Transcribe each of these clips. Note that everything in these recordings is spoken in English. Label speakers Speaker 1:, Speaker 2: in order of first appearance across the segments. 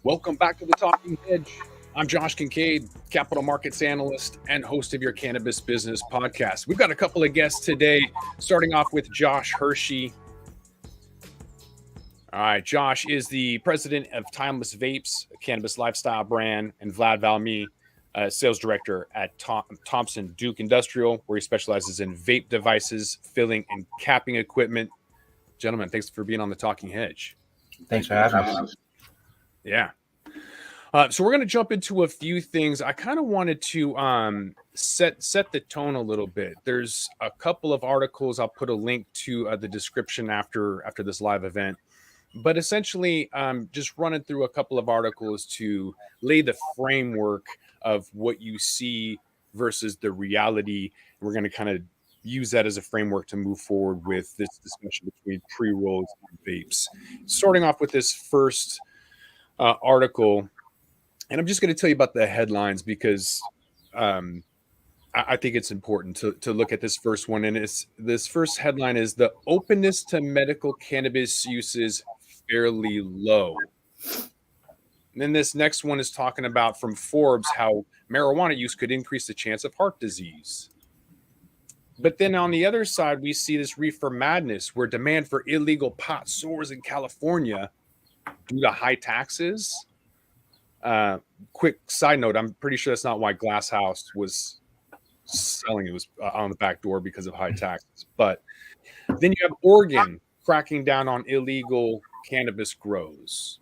Speaker 1: Welcome back to the Talking Hedge. I'm Josh Kincaid, capital markets analyst and host of your cannabis business podcast. We've got a couple of guests today, starting off with Josh Hershey. All right, Josh is the president of Timeless Vapes, a cannabis lifestyle brand, and Vlad Valmy, sales director at Thompson Duke Industrial, where he specializes in vape devices, filling, and capping equipment. Gentlemen, thanks for being on the Talking Hedge.
Speaker 2: Thanks for having us.
Speaker 1: Yeah. So we're going to jump into a few things. I kind of wanted to set the tone a little bit. There's a couple of articles. I'll put a link to the description after this live event. But essentially, just running through a couple of articles to lay the framework of what you see versus the reality. We're going to kind of use that as a framework to move forward with this discussion between pre-rolls and vapes. Starting off with this first article. And I'm just going to tell you about the headlines because I think it's important to look at this first one. And this first headline is "The openness to medical cannabis uses fairly low." And then this next one is talking about from Forbes how marijuana use could increase the chance of heart disease. But then on the other side, we see this reefer madness where demand for illegal pot soars in California due to high taxes. Quick side note, I'm pretty sure that's not why Glass House was selling. It was on the back door because of high taxes. But then you have Oregon cracking down on illegal cannabis grows.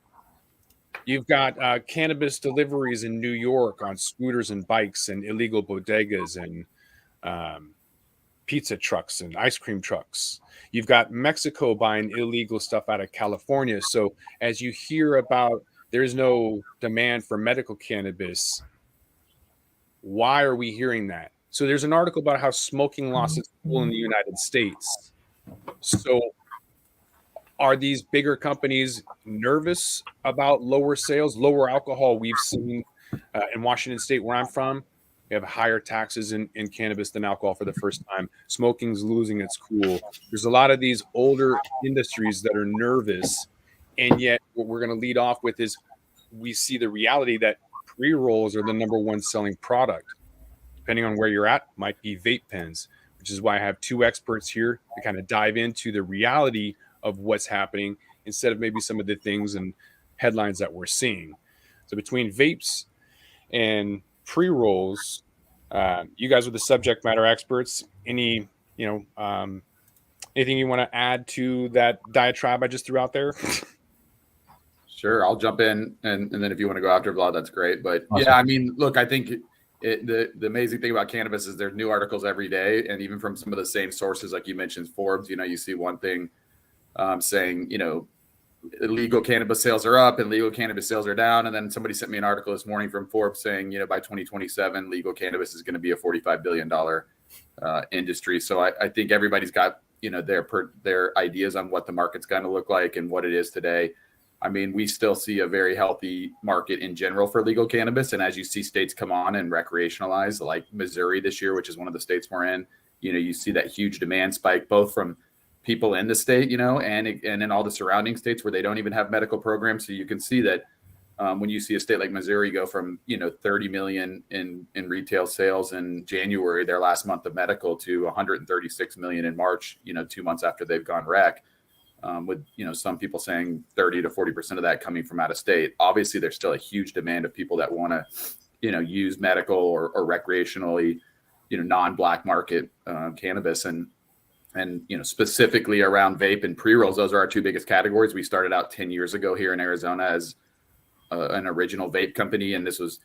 Speaker 1: You've got cannabis deliveries in New York on scooters and bikes and illegal bodegas and pizza trucks and ice cream trucks. You've got Mexico buying illegal stuff out of California. So as you hear about there's no demand for medical cannabis, why are we hearing that? So there's an article about how smoking loss is full in the United States. So are these bigger companies nervous about lower sales, lower alcohol? We've seen in Washington State, where I'm from, we have higher taxes in cannabis than alcohol for the first time. Smoking's losing its cool. There's a lot of these older industries that are nervous. And yet what we're going to lead off with is we see the reality that pre-rolls are the number one selling product. Depending on where you're at, might be vape pens, which is why I have two experts here to kind of dive into the reality of what's happening instead of maybe some of the things and headlines that we're seeing. So between vapes and pre-rolls, you guys are the subject matter experts. Anything you want to add to that diatribe I just threw out there?
Speaker 3: Sure, I'll jump in, and then if you want to go after Vlad, that's great. But awesome. Yeah, I mean, look, I think the amazing thing about cannabis is there's new articles every day, and even from some of the same sources, like you mentioned, Forbes. You see one thing saying, illegal cannabis sales are up and legal cannabis sales are down, and then somebody sent me an article this morning from Forbes saying, by 2027, legal cannabis is going to be a $45 billion industry. So I think everybody's got their ideas on what the market's going to look like and what it is today. I mean, we still see a very healthy market in general for legal cannabis. And as you see states come on and recreationalize, like Missouri this year, which is one of the states we're in, you see that huge demand spike, both from people in the state, and in all the surrounding states where they don't even have medical programs. So you can see that when you see a state like Missouri go from, 30 million in retail sales in January, their last month of medical, to 136 million in March, 2 months after they've gone rec. With some people saying 30 to 40% of that coming from out of state. Obviously, there's still a huge demand of people that want to, use medical or recreationally, non-black market cannabis, and specifically around vape and pre-rolls. Those are our two biggest categories. We started out 10 years ago here in Arizona as an original vape company, and this was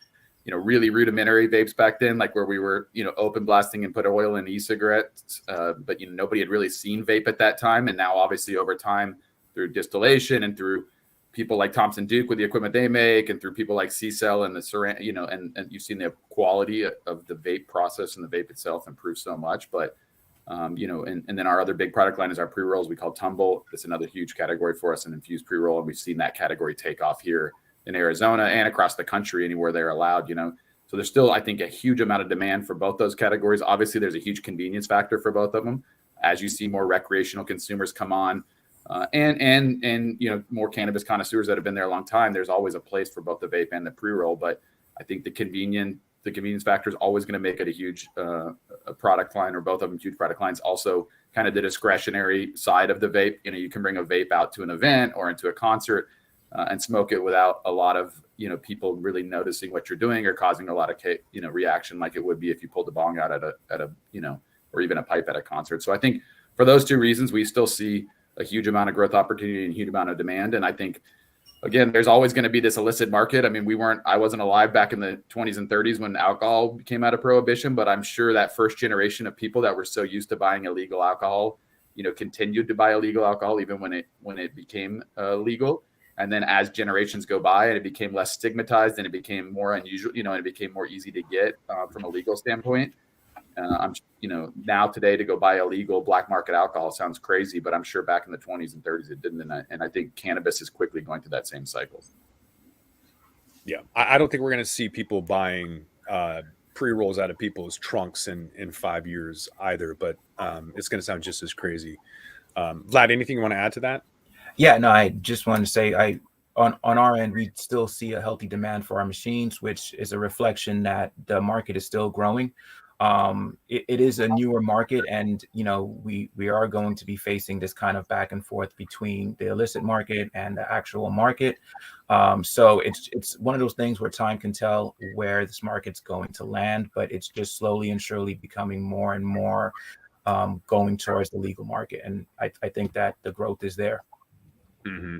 Speaker 3: really rudimentary vapes back then, like where we were, open blasting and put oil in e-cigarettes. But, nobody had really seen vape at that time. And now obviously over time through distillation and through people like Thompson Duke with the equipment they make, and through people like C-Cell and and you've seen the quality of the vape process and the vape itself improve so much. But, and then our other big product line is our pre-rolls we call Tumble. It's another huge category for us, an infused pre-roll. And we've seen that category take off here in Arizona and across the country, anywhere they're allowed, So there's still, I think, a huge amount of demand for both those categories. Obviously, there's a huge convenience factor for both of them. As you see more recreational consumers come on, And more cannabis connoisseurs that have been there a long time. There's always a place for both the vape and the pre-roll, but I think the convenience factor is always going to make it a huge a product line, or both of them huge product lines. Also, kind of the discretionary side of the vape. You can bring a vape out to an event or into a concert and smoke it without a lot of people really noticing what you're doing or causing a lot of reaction, like it would be if you pulled the bong out at a or even a pipe at a concert. So I think for those two reasons, we still see a huge amount of growth opportunity and huge amount of demand. And I think, again, there's always going to be this illicit market. I mean, I wasn't alive back in the 20s and 30s when alcohol came out of prohibition, but I'm sure that first generation of people that were so used to buying illegal alcohol, continued to buy illegal alcohol even when it became legal. And then as generations go by and it became less stigmatized and it became more unusual, and it became more easy to get from a legal standpoint. Now today to go buy illegal black market alcohol sounds crazy, but I'm sure back in the 20s and 30s it didn't. And I think cannabis is quickly going through that same cycle.
Speaker 1: Yeah, I don't think we're going to see people buying pre-rolls out of people's trunks in 5 years either, but it's going to sound just as crazy. Vlad, anything you want to add to that?
Speaker 2: Yeah, no, I just wanted to say on our end, we still see a healthy demand for our machines, which is a reflection that the market is still growing. It is a newer market, and we are going to be facing this kind of back and forth between the illicit market and the actual market. So it's one of those things where time can tell where this market's going to land, but it's just slowly and surely becoming more and more going towards the legal market, and I think that the growth is there.
Speaker 1: Mm-hmm.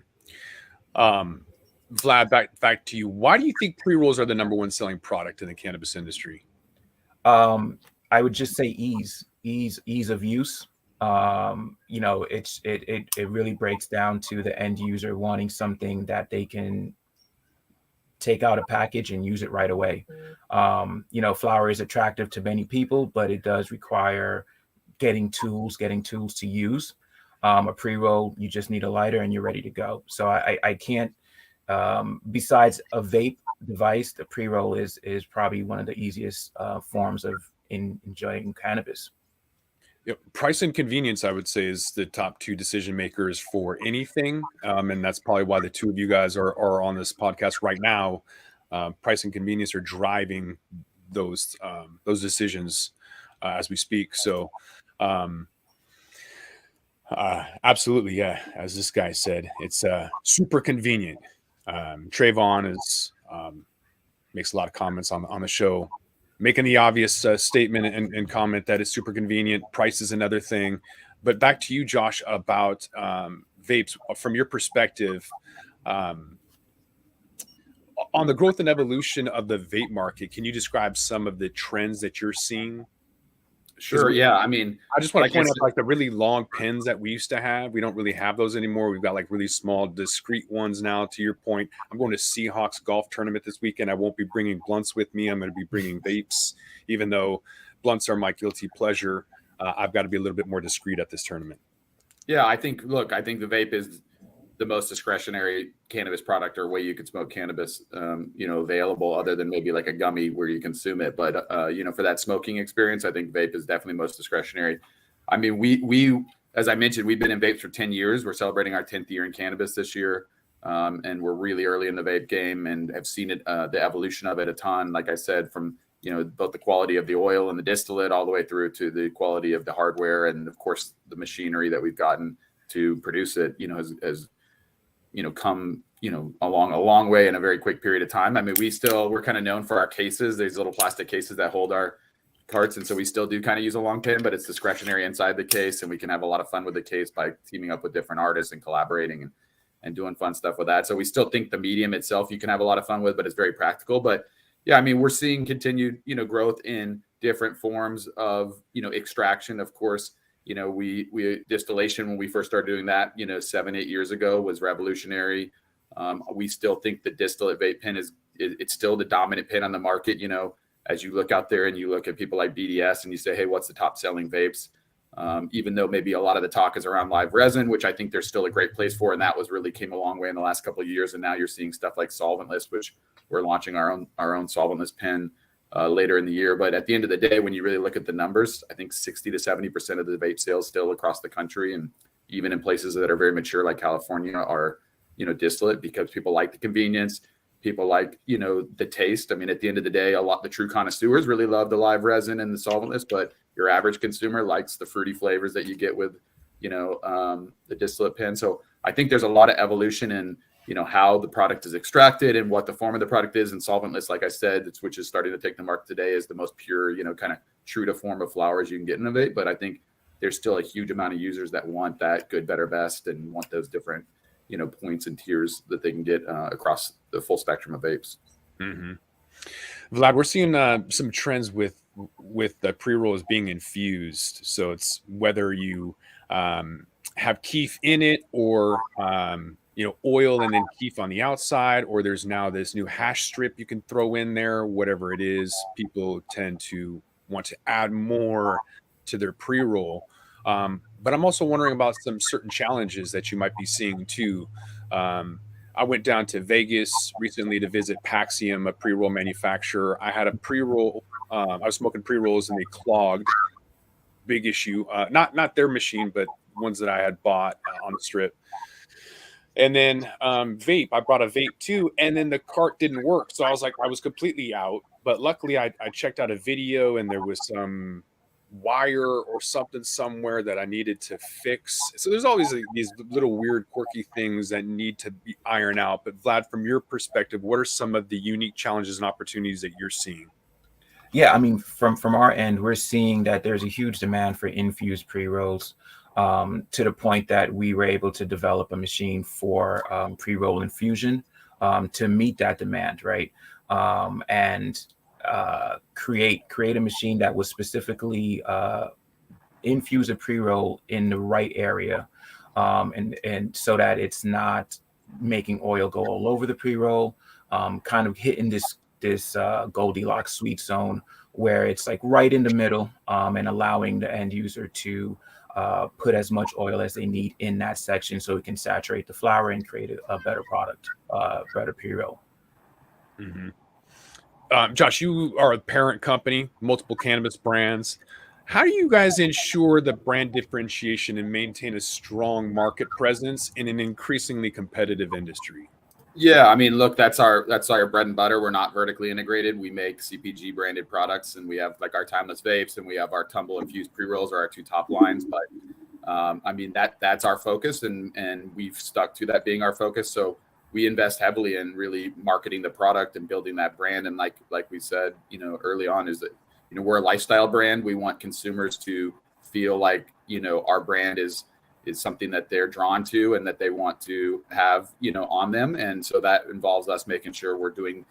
Speaker 1: Vlad, back to you. Why do you think pre-rolls are the number one selling product in the cannabis industry?
Speaker 2: I would just say ease of use. It really breaks down to the end user wanting something that they can take out a package and use it right away. Flower is attractive to many people, but it does require getting tools to use. A pre-roll, you just need a lighter and you're ready to go. So I can't, besides a vape device, the pre-roll is probably one of the easiest forms of enjoying cannabis.
Speaker 1: Price and convenience, I would say, is the top two decision makers for anything. And that's probably why the two of you guys are on this podcast right now. Price and convenience are driving those decisions as we speak. So absolutely, yeah. As this guy said, it's super convenient. Trayvon makes a lot of comments on the show, making the obvious statement and comment that it's super convenient. Price is another thing. But back to you, Josh, about vapes. From your perspective, on the growth and evolution of the vape market, can you describe some of the trends that you're seeing?
Speaker 3: Sure. Yeah. I mean,
Speaker 1: I just want to point out, like, the really long pins that we used to have. We don't really have those anymore. We've got like really small, discrete ones now. To your point, I'm going to Seahawks golf tournament this weekend. I won't be bringing blunts with me. I'm going to be bringing vapes, even though blunts are my guilty pleasure. I've got to be a little bit more discreet at this tournament.
Speaker 3: Yeah, I think the vape is the most discretionary cannabis product or way you could smoke cannabis, available, other than maybe like a gummy where you consume it. But, for that smoking experience, I think vape is definitely most discretionary. I mean, we, as I mentioned, we've been in vapes for 10 years. We're celebrating our 10th year in cannabis this year. And we're really early in the vape game and have seen it, the evolution of it a ton. Like I said, from, both the quality of the oil and the distillate all the way through to the quality of the hardware. And of course, the machinery that we've gotten to produce it, has come, along a long way in a very quick period of time. I mean, we're kind of known for our cases, these little plastic cases that hold our carts. And so we still do kind of use a long pin, but it's discretionary inside the case. And we can have a lot of fun with the case by teaming up with different artists and collaborating and doing fun stuff with that. So we still think the medium itself, you can have a lot of fun with, but it's very practical. But yeah, I mean, we're seeing continued, growth in different forms of, extraction. Of course, we distillation, when we first started doing that, 7-8 years ago, was revolutionary. We still think the distillate vape pen it's still the dominant pen on the market. As you look out there and you look at people like BDS and you say, hey, what's the top selling vapes? Even though maybe a lot of the talk is around live resin, which I think there's still a great place for. And that really came a long way in the last couple of years. And now you're seeing stuff like solventless, which we're launching our own solventless pen later in the year. But at the end of the day, when you really look at the numbers, I think 60 to 70% of the vape sales still across the country and even in places that are very mature like California, are, distillate, because people like the convenience. People like, the taste. I mean, at the end of the day, the true connoisseurs really love the live resin and the solventless, but your average consumer likes the fruity flavors that you get with, the distillate pen. So I think there's a lot of evolution in, how the product is extracted and what the form of the product is. And solventless, like I said, which is starting to take the market today, is the most pure, kind of true to form of flowers you can get in a vape. But I think there's still a huge amount of users that want that good, better, best, and want those different, points and tiers that they can get across the full spectrum of vapes.
Speaker 1: Mm-hmm. Vlad, we're seeing some trends with the pre-rolls being infused. So it's whether you have keef in it, or oil and then keef on the outside, or there's now this new hash strip you can throw in there. Whatever it is, people tend to want to add more to their pre-roll. But I'm also wondering about some certain challenges that you might be seeing too. I went down to Vegas recently to visit Paxium, a pre-roll manufacturer. I had a pre-roll. I was smoking pre-rolls and they clogged. Big issue. Not their machine, but ones that I had bought on the strip. And then vape. I brought a vape too, and then the cart didn't work. So I was completely out. But luckily, I checked out a video, and there was some wire or something somewhere that I needed to fix. So there's always these little weird quirky things that need to be ironed out. But Vlad, from your perspective, what are some of the unique challenges and opportunities that you're seeing?
Speaker 2: Yeah, I mean, from our end, we're seeing that there's a huge demand for infused pre-rolls, to the point that we were able to develop a machine for pre-roll infusion to meet that demand, right? And create a machine that was specifically infuse a pre-roll in the right area, and so that it's not making oil go all over the pre-roll, kind of hitting this Goldilocks sweet zone where it's like right in the middle, and allowing the end user to put as much oil as they need in that section so it can saturate the flower and create a better product, better pre-roll.
Speaker 1: Mm-hmm. Josh, you are a parent company, multiple cannabis brands. How do you guys ensure the brand differentiation and maintain a strong market presence in an increasingly competitive industry?
Speaker 3: Yeah, I mean, look, that's our bread and butter. We're not vertically integrated. We make CPG branded products, and we have like our timeless vapes, and we have our tumble infused pre-rolls are our two top lines. But I mean, that's our focus, and we've stuck to that being our focus. So we invest heavily in really marketing the product and building that brand. And like we said, early on, is that, we're a lifestyle brand. We want consumers to feel like, our brand is something that they're drawn to and that they want to have, on them. And so that involves us making sure we're doing,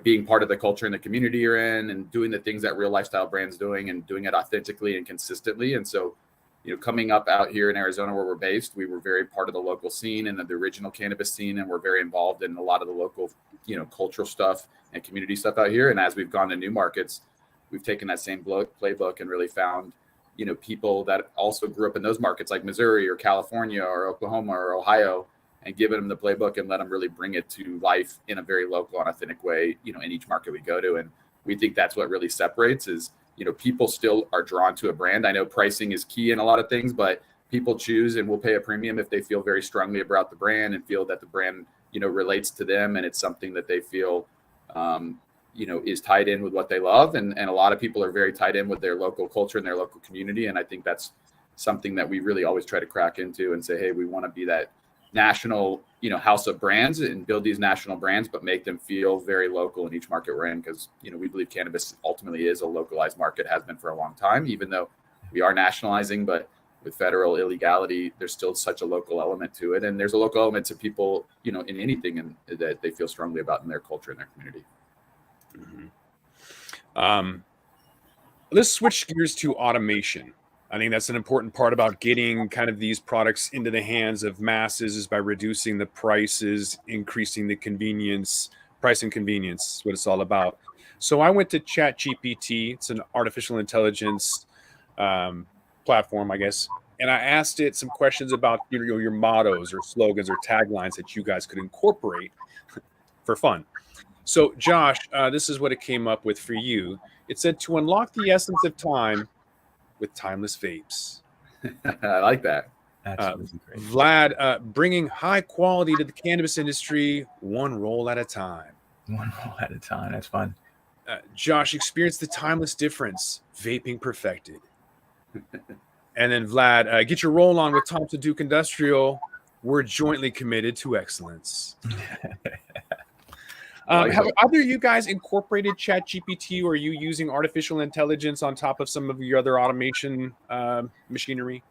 Speaker 3: being part of the culture and the community you're in, and doing the things that real lifestyle brands doing, and doing it authentically and consistently. And so, coming up out here in Arizona where we're based, we were very part of the local scene and the original cannabis scene, and we're very involved in a lot of the local, cultural stuff and community stuff out here. And as we've gone to new markets, we've taken that same playbook and really found, people that also grew up in those markets like Missouri or California or Oklahoma or Ohio, and given them the playbook and let them really bring it to life in a very local and authentic way, in each market we go to. And we think that's what really separates is, people still are drawn to a brand. I know pricing is key in a lot of things, but people choose and will pay a premium if they feel very strongly about the brand and feel that the brand, relates to them, and it's something that they feel, is tied in with what they love. And a lot of people are very tied in with their local culture and their local community. And I think that's something that we really always try to crack into and say, hey, we want to be that national, house of brands and build these national brands, but make them feel very local in each market we're in. Because, we believe cannabis ultimately is a localized market, has been for a long time, even though we are nationalizing. But with federal illegality, there's still such a local element to it. And there's a local element to people, in anything and that they feel strongly about in their culture and their community.
Speaker 1: Mm-hmm. Let's switch gears to automation. I think that's an important part about getting kind of these products into the hands of masses, is by reducing the prices, increasing the convenience. Price and convenience is what it's all about. So I went to ChatGPT. It's an artificial intelligence platform, I guess. And I asked it some questions about your mottos or slogans or taglines that you guys could incorporate for fun. So Josh, this is what it came up with for you. It said, to unlock the essence of time with timeless vapes.
Speaker 3: I like that.
Speaker 2: Absolutely great.
Speaker 1: Vlad, bringing high quality to the cannabis industry, one roll at a time.
Speaker 2: One roll at a time. That's fun.
Speaker 1: Josh, experience the timeless difference, vaping perfected. And then Vlad, get your roll on with Thompson Duke Industrial. We're jointly committed to excellence. Have either of you guys incorporated ChatGPT, or are you using artificial intelligence on top of some of your other automation machinery?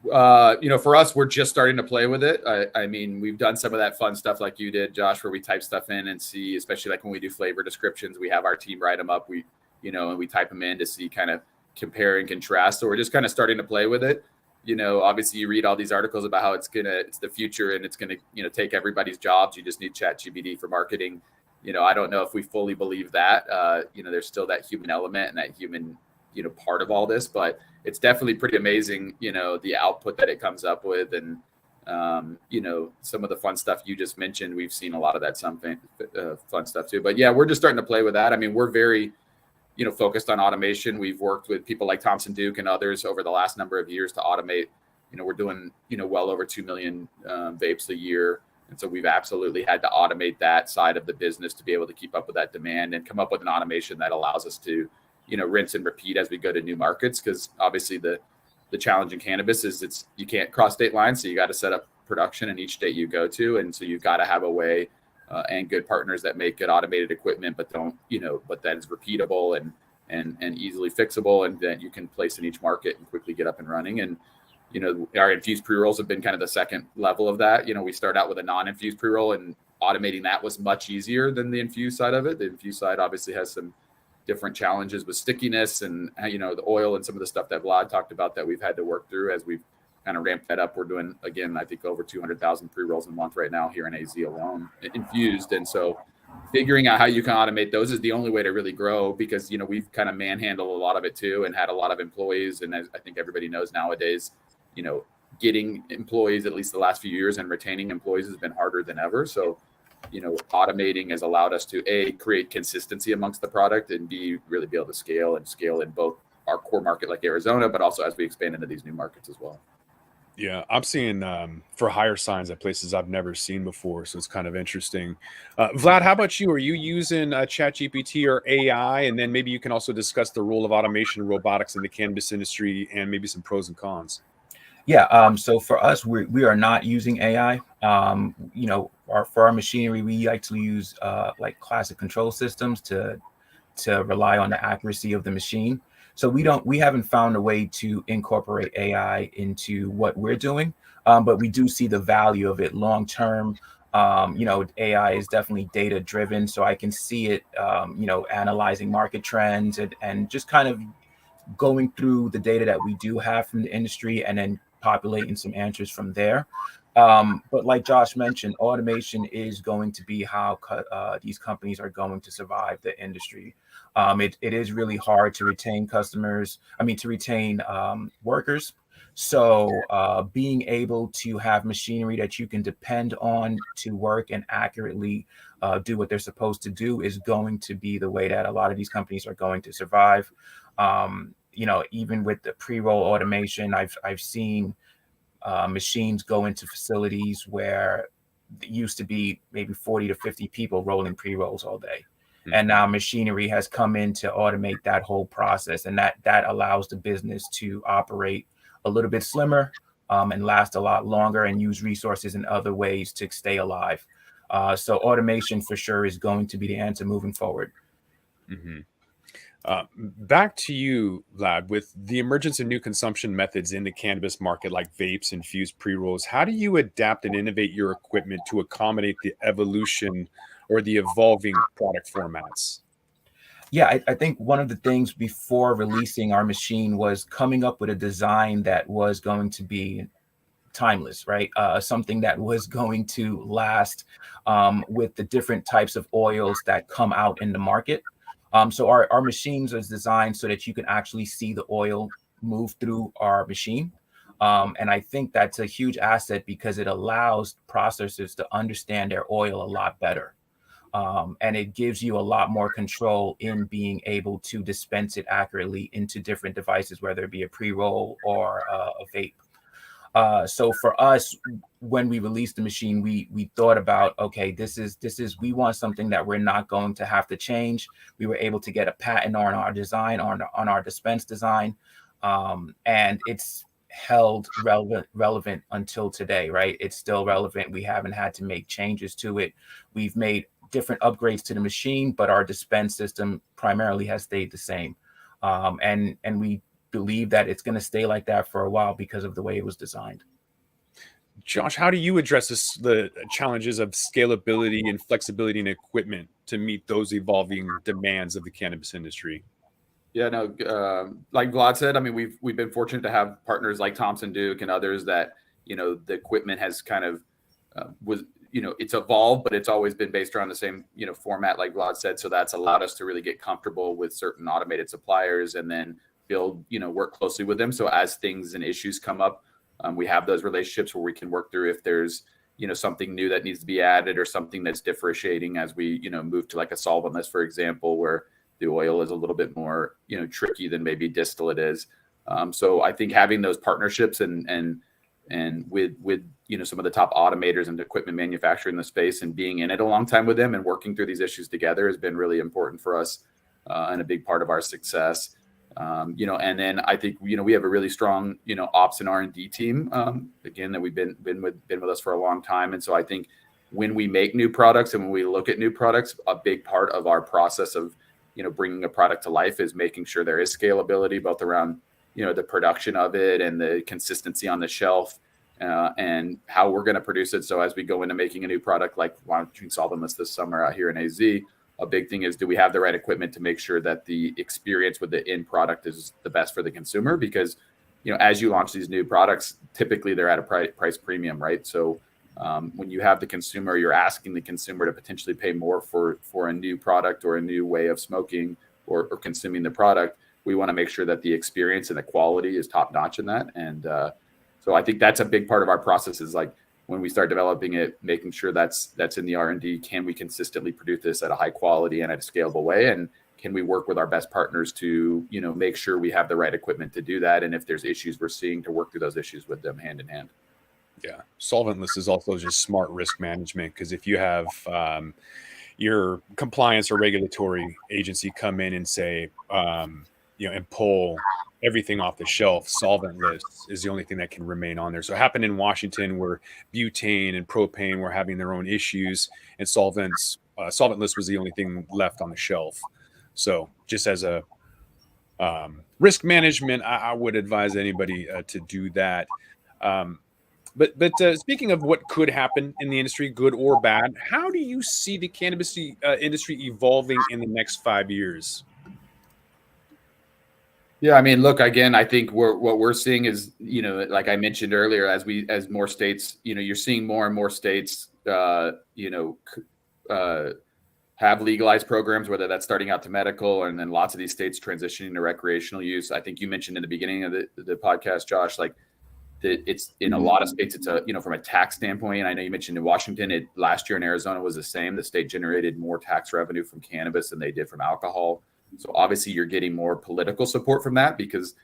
Speaker 3: For us, we're just starting to play with it. I mean, we've done some of that fun stuff like you did, Josh, where we type stuff in and see, especially like when we do flavor descriptions, we have our team write them up. And we type them in to see kind of compare and contrast. So we're just kind of starting to play with it. Obviously you read all these articles about how it's the future and it's gonna, take everybody's jobs. You just need ChatGPT for marketing. I don't know if we fully believe that. There's still that human element and that human, part of all this, but it's definitely pretty amazing, the output that it comes up with. And, some of the fun stuff you just mentioned, we've seen a lot of that fun stuff too. But yeah, we're just starting to play with that. I mean, we're very, focused on automation. We've worked with people like Thompson Duke and others over the last number of years to automate. We're doing, well over 2 million vapes a year. And so we've absolutely had to automate that side of the business to be able to keep up with that demand and come up with an automation that allows us to, rinse and repeat as we go to new markets. Because obviously the challenge in cannabis is you can't cross state lines. So you got to set up production in each state you go to. And so you've got to have a way and good partners that make good automated equipment, but but that is repeatable and easily fixable, and that you can place in each market and quickly get up and running. And, our infused pre-rolls have been kind of the second level of that. We start out with a non-infused pre-roll, and automating that was much easier than the infused side of it. The infused side obviously has some different challenges with stickiness and, the oil and some of the stuff that Vlad talked about that we've had to work through as we've kind of ramped that up. We're doing, again, I think over 200,000 pre-rolls a month right now here in AZ alone, infused. And so figuring out how you can automate those is the only way to really grow, because, we've kind of manhandled a lot of it too and had a lot of employees. And as I think everybody knows nowadays, getting employees, at least the last few years, and retaining employees has been harder than ever. So, automating has allowed us to A, create consistency amongst the product, and B, really be able to scale in both our core market like Arizona, but also as we expand into these new markets as well.
Speaker 1: Yeah, I'm seeing for hire signs at places I've never seen before, so it's kind of interesting. Vlad, how about you? Are you using ChatGPT or AI? And then maybe you can also discuss the role of automation and robotics in the cannabis industry and maybe some pros and cons.
Speaker 2: Yeah. So for us, we are not using AI. For our machinery, we actually use like classic control systems to rely on the accuracy of the machine. So we haven't found a way to incorporate AI into what we're doing, but we do see the value of it long term. AI is definitely data driven, so I can see it, analyzing market trends and just kind of going through the data that we do have from the industry and then populating some answers from there. But like Josh mentioned, automation is going to be how these companies are going to survive the industry. It is really hard to retain workers. So being able to have machinery that you can depend on to work and accurately do what they're supposed to do is going to be the way that a lot of these companies are going to survive. Even with the pre-roll automation, I've seen machines go into facilities where it used to be maybe 40 to 50 people rolling pre-rolls all day. Mm-hmm. And now machinery has come in to automate that whole process. And that allows the business to operate a little bit slimmer and last a lot longer and use resources in other ways to stay alive. So automation for sure is going to be the answer moving forward.
Speaker 1: Mm-hmm. Back to you, Vlad, with the emergence of new consumption methods in the cannabis market like vapes, infused pre-rolls, how do you adapt and innovate your equipment to accommodate the evolution or the evolving product formats?
Speaker 2: Yeah, I think one of the things before releasing our machine was coming up with a design that was going to be timeless, right? Something that was going to last with the different types of oils that come out in the market. So our machines is designed so that you can actually see the oil move through our machine. And I think that's a huge asset because it allows processors to understand their oil a lot better. And it gives you a lot more control in being able to dispense it accurately into different devices, whether it be a pre-roll or a vape. So for us, when we released the machine, we thought about, okay, this is we want something that we're not going to have to change. We were able to get a patent on our design, on our dispense design, and it's held relevant until today, right? It's still relevant. We haven't had to make changes to it. We've made different upgrades to the machine, but our dispense system primarily has stayed the same. And we believe that it's going to stay like that for a while because of the way it was designed.
Speaker 1: Josh, how do you address the challenges of scalability and flexibility in equipment to meet those evolving demands of the cannabis industry?
Speaker 3: Yeah, no, like Vlad said, I mean, we've been fortunate to have partners like Thompson Duke and others that, the equipment has kind of it's evolved, but it's always been based around the same, format, like Vlad said. So that's allowed us to really get comfortable with certain automated suppliers and then build, work closely with them. So as things and issues come up, we have those relationships where we can work through if there's, something new that needs to be added or something that's differentiating as we, move to like a solventless, for example, where the oil is a little bit more, tricky than maybe distillate is. So I think having those partnerships and with some of the top automators and equipment manufacturer in the space and being in it a long time with them and working through these issues together has been really important for us and a big part of our success. And then I think we have a really strong ops and R&D team again that we've been with us for a long time. And so I think when we make new products and when we look at new products, a big part of our process of bringing a product to life is making sure there is scalability both around the production of it and the consistency on the shelf and how we're going to produce it. So as we go into making a new product like launching solventless this summer out here in AZ, a big thing is, do we have the right equipment to make sure that the experience with the end product is the best for the consumer? Because as you launch these new products, typically they're at a price premium, right? So when you have the consumer, you're asking the consumer to potentially pay more for a new product or a new way of smoking or consuming the product. We want to make sure that the experience and the quality is top notch in that. And so I think that's a big part of our process is like when we start developing it, making sure that's in the R&D. Can we consistently produce this at a high quality and at a scalable way? And can we work with our best partners to, make sure we have the right equipment to do that? And if there's issues we're seeing, to work through those issues with them hand in hand.
Speaker 1: Yeah. Solventless is also just smart risk management because if you have your compliance or regulatory agency come in and say, and pull everything off the shelf, solventless is the only thing that can remain on there. So it happened in Washington where butane and propane were having their own issues and solventless was the only thing left on the shelf. So just as a risk management, I would advise anybody to do that. But speaking of what could happen in the industry, good or bad, how do you see the cannabis industry evolving in the next 5 years?
Speaker 3: Yeah, I mean, look, again, I think what we're seeing is, like I mentioned earlier, as more states, you're seeing more and more states, have legalized programs, whether that's starting out to medical and then lots of these states transitioning to recreational use. I think you mentioned in the beginning of the podcast, Josh, like it's in a lot of states, it's from a tax standpoint. I know you mentioned in Washington, last year in Arizona was the same. The state generated more tax revenue from cannabis than they did from alcohol. So obviously you're getting more political support from that because,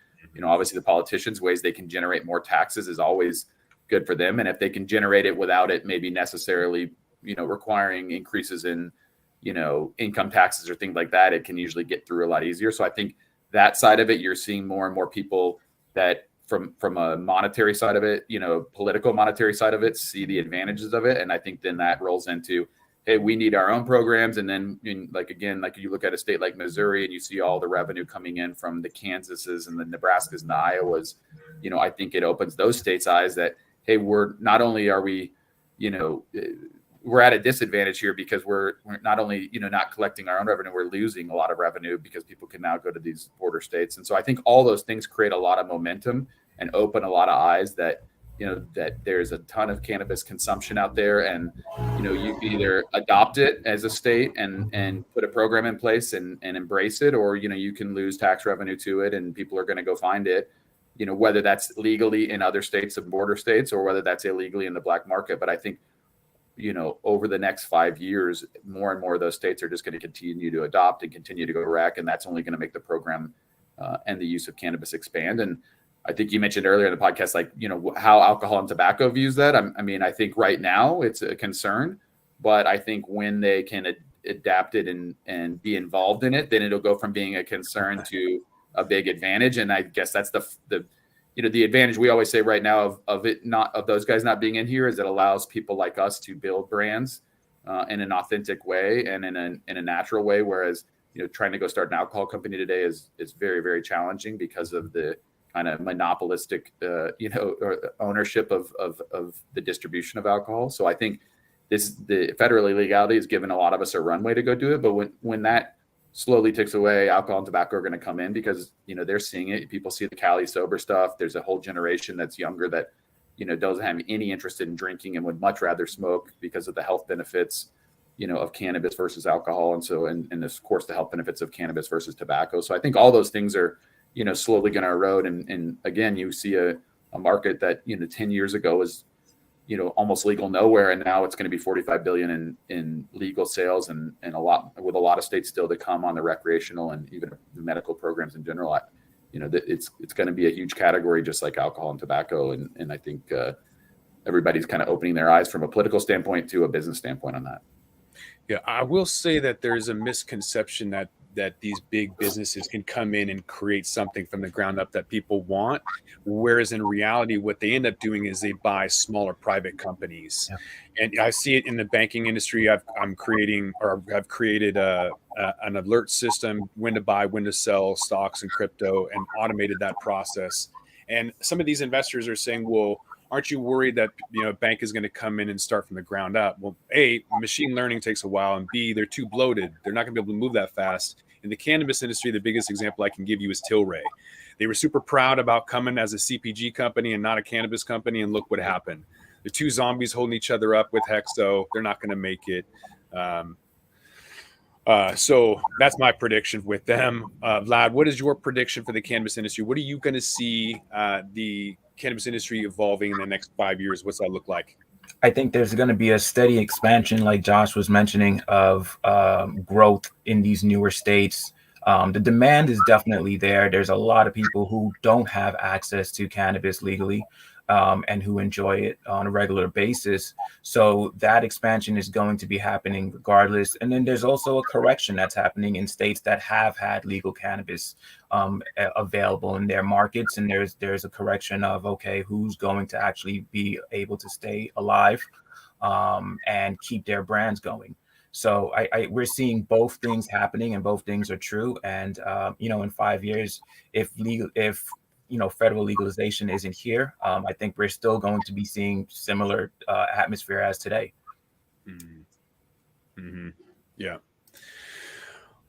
Speaker 3: obviously the politicians' ways they can generate more taxes is always good for them. And if they can generate it without it maybe necessarily, requiring increases in, income taxes or things like that, it can usually get through a lot easier. So I think that side of it, you're seeing more and more people that from a monetary side of it, political monetary side of it, see the advantages of it. And I think then that rolls into, hey, we need our own programs. And then like you look at a state like Missouri and you see all the revenue coming in from the Kansases and the Nebraskas and the Iowas, I think it opens those states' eyes that, hey, we're not only are we, we're at a disadvantage here because we're not only, not collecting our own revenue, we're losing a lot of revenue because people can now go to these border states. And so I think all those things create a lot of momentum and open a lot of eyes that, that there's a ton of cannabis consumption out there and, you can either adopt it as a state and put a program in place and embrace it, or, you can lose tax revenue to it and people are going to go find it, whether that's legally in other states and border states or whether that's illegally in the black market. But I think, over the next 5 years, more and more of those states are just going to continue to adopt and continue to go rec. And that's only going to make the program and the use of cannabis expand. And, I think you mentioned earlier in the podcast, like, you know, how alcohol and tobacco views that. I mean, I think right now it's a concern, but I think when they can adapt it and be involved in it, then it'll go from being a concern to a big advantage. And I guess that's the you know, the advantage we always say right now of those guys not being in here is it allows people like us to build brands in an authentic way and in a natural way. Whereas, you know, trying to go start an alcohol company today is very, very challenging because of the kind of monopolistic, you know, or ownership of the distribution of alcohol. So I think the federal illegality has given a lot of us a runway to go do it. But when that slowly ticks away, alcohol and tobacco are going to come in because, you know, they're seeing it. People see the Cali sober stuff. There's a whole generation that's younger that, you know, doesn't have any interest in drinking and would much rather smoke because of the health benefits, you know, of cannabis versus alcohol. And so, and of course, the health benefits of cannabis versus tobacco. So I think all those things are, you know, slowly going to erode. And again, you see a market that, you know, 10 years ago was, you know, almost legal nowhere. And now it's going to be 45 billion in legal sales and a lot of states still to come on the recreational and even the medical programs in general. You know, it's going to be a huge category, just like alcohol and tobacco. And I think everybody's kind of opening their eyes from a political standpoint to a business standpoint on that.
Speaker 1: Yeah, I will say that there's a misconception that these big businesses can come in and create something from the ground up that people want, whereas in reality, what they end up doing is they buy smaller private companies. Yeah. And I see it in the banking industry. I've created an alert system, when to buy, when to sell stocks and crypto, and automated that process. And some of these investors are saying, well, aren't you worried that, you know, a bank is going to come in and start from the ground up? Well, A, machine learning takes a while, and B, they're too bloated. They're not going to be able to move that fast. In the cannabis industry, the biggest example I can give you is Tilray. They were super proud about coming as a CPG company and not a cannabis company, and look what happened. The two zombies holding each other up with Hexo. They're not going to make it. So that's my prediction with them. Vlad, what is your prediction for the cannabis industry? What are you going to see the cannabis industry evolving in the next 5 years? What's that look like?
Speaker 2: I think there's going to be a steady expansion, like Josh was mentioning, of growth in these newer states. The demand is definitely there. There's a lot of people who don't have access to cannabis legally and who enjoy it on a regular basis. So that expansion is going to be happening regardless. And then there's also a correction that's happening in states that have had legal cannabis available in their markets. And there's a correction of, okay, who's going to actually be able to stay alive and keep their brands going. So we're seeing both things happening, and both things are true. And you know, in 5 years, if you know, federal legalization isn't here, I think we're still going to be seeing similar atmosphere as today.
Speaker 1: Mm-hmm. Mm-hmm. Yeah.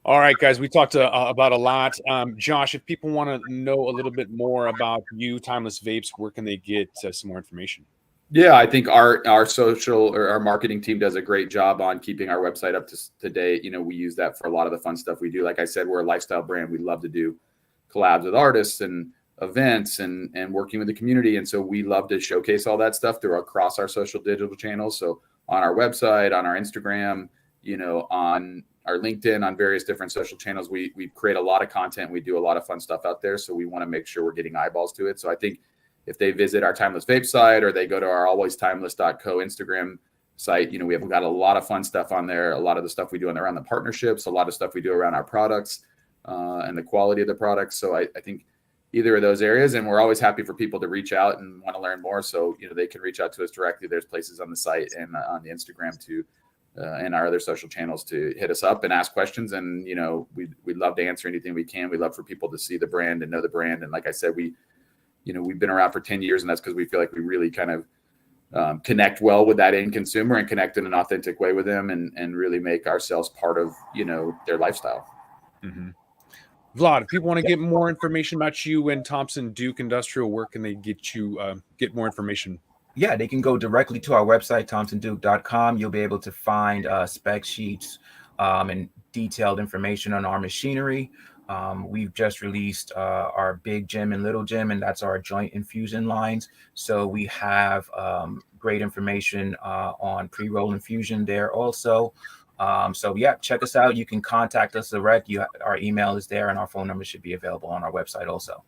Speaker 1: All right, guys, we talked about a lot. Josh, if people want to know a little bit more about you, Timeless Vapes, where can they get some more information?
Speaker 3: Yeah, I think our social or our marketing team does a great job on keeping our website up to date. You know, we use that for a lot of the fun stuff we do. Like I said, we're a lifestyle brand. We love to do collabs with artists and events and working with the community. And so we love to showcase all that stuff across our social digital channels. So on our website, on our Instagram, you know, on our LinkedIn, on various different social channels, we create a lot of content. We do a lot of fun stuff out there. So we want to make sure we're getting eyeballs to it. So I think if they visit our Timeless Vape site or they go to our alwaystimeless.co Instagram site, you know, we have got a lot of fun stuff on there. A lot of the stuff we do around the partnerships, a lot of stuff we do around our products and the quality of the products. So I think either of those areas, and we're always happy for people to reach out and want to learn more. So, you know, they can reach out to us directly. There's places on the site and on the Instagram to and our other social channels to hit us up and ask questions. And, you know, we'd love to answer anything we can. We love for people to see the brand and know the brand. And like I said, we've been around for 10 years, and that's because we feel like we really kind of connect well with that end consumer and connect in an authentic way with them and really make ourselves part of, you know, their lifestyle.
Speaker 1: Mm-hmm. Vlad, if people want to get more information about you and Thompson Duke Industrial, where can they get more information?
Speaker 2: Yeah, they can go directly to our website, thompsonduke.com. You'll be able to find spec sheets and detailed information on our machinery. We've just released our big gym and little gym, and that's our joint infusion lines. So we have great information on pre-roll infusion there also. So yeah, check us out. You can contact us direct. Our email is there, and our phone number should be available on our website also.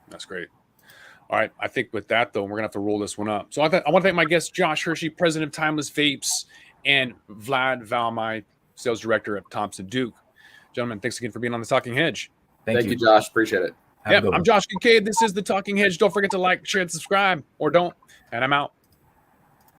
Speaker 1: That's great. All right. I think with that, though, we're going to have to roll this one up. So I want to thank my guest, Josh Hershey, president of Timeless Vapes, and Vlad Valmy, sales director at Thompson Duke. Gentlemen, thanks again for being on the Talking Hedge.
Speaker 3: Thank you, Josh. Appreciate it.
Speaker 1: Yep, I'm Josh Kincaid. This is the Talking Hedge. Don't forget to like, share, and subscribe, or don't. And I'm out.